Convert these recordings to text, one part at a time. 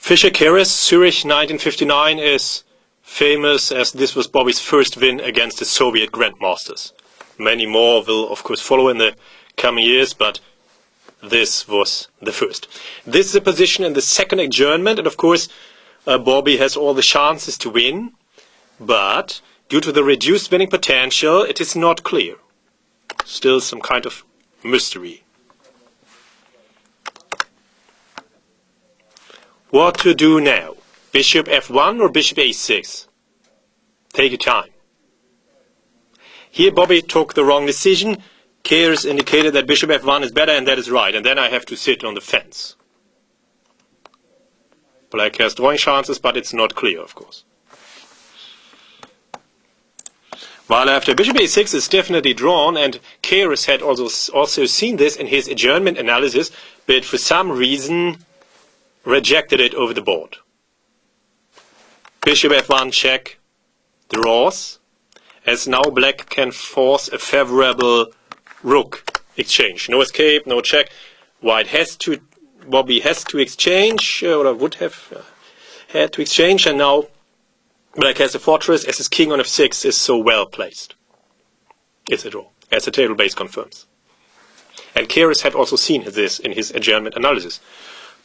Fischer-Keres, Zurich 1959 is famous as this was Bobby's first win against the Soviet grandmasters. Many more will of course follow in the coming years, but this was the first. This is a position in the second adjournment, and of course Bobby has all the chances to win, but due to the reduced winning potential it is not clear. Still some kind of mystery. What to do now? Bishop f1 or bishop a6? Take your time. Here Bobby took the wrong decision. Keres indicated that bishop f1 is better, and that is right. And then I have to sit on the fence. Black has drawing chances, but it's not clear, of course. While after bishop a6 is definitely drawn, and Keres had also seen this in his adjournment analysis, but for some reason rejected it over the board. Bishop f1 check draws, as now black can force a favorable rook exchange. No escape, no check. Bobby has to exchange, or would have had to exchange, and now black has a fortress as his king on f6 is so well placed. It's a draw, as the table base confirms. And Keres had also seen this in his adjournment analysis.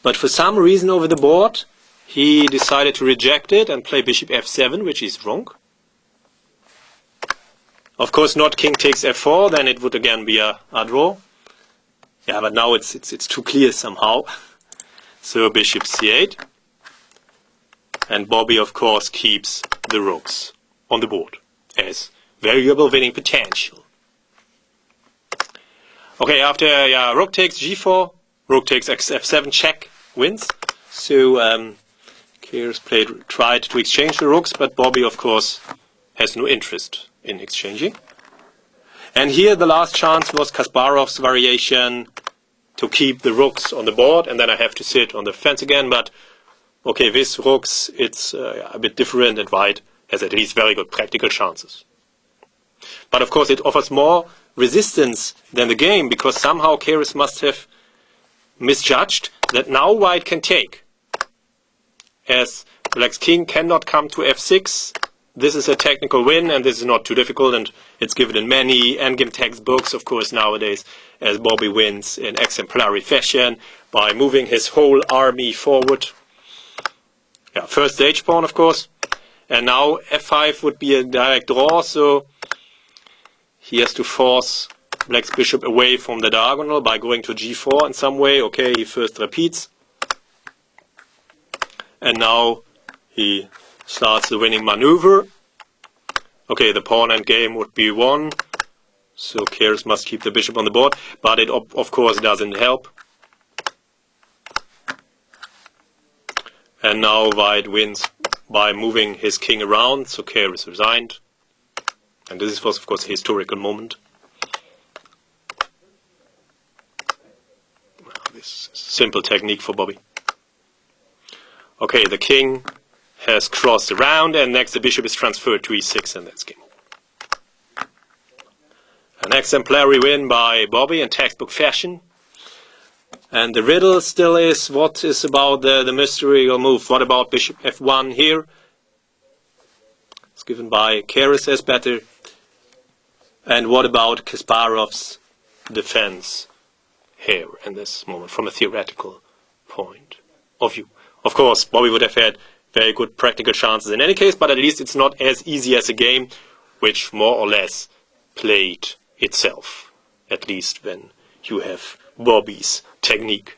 But for some reason over the board, he decided to reject it and play bishop f7, which is wrong. Of course, not king takes f4, then it would again be a draw. Yeah, but now it's too clear somehow. So bishop c8. And Bobby, of course, keeps the rooks on the board as variable winning potential. Okay, after rook takes g4, rook takes f7 check, wins. So Keres tried to exchange the rooks, but Bobby, of course, has no interest in exchanging. And here the last chance was Kasparov's variation to keep the rooks on the board, and then I have to sit on the fence again. But okay, with rooks it's a bit different, and white has at least very good practical chances. But of course it offers more resistance than the game, because somehow Keres must have misjudged that now white can take. As black's king cannot come to f6, this is a technical win, and this is not too difficult, and it's given in many endgame textbooks, of course, nowadays, as Bobby wins in exemplary fashion by moving his whole army forward. Yeah, first stage pawn, of course, and now f5 would be a direct draw, so he has to force black's bishop away from the diagonal by going to g4 in some way. Okay, he first repeats, and now he starts the winning maneuver. Okay, the pawn endgame would be won, so Keres must keep the bishop on the board, but it of course doesn't help. And now white wins by moving his king around, so Keres resigned. And this was of course a historical moment. This is a simple technique for Bobby. Okay, the king has crossed around, and next the bishop is transferred to e6, and that's game over. An exemplary win by Bobby in textbook fashion. And the riddle still is, what is about the mystery move? What about bishop f1 here? It's given by Keres as better. And what about Kasparov's defense here in this moment from a theoretical point of view? Of course, Bobby would have had very good practical chances in any case, but at least it's not as easy as a game which more or less played itself, at least when you have Bobby's technique.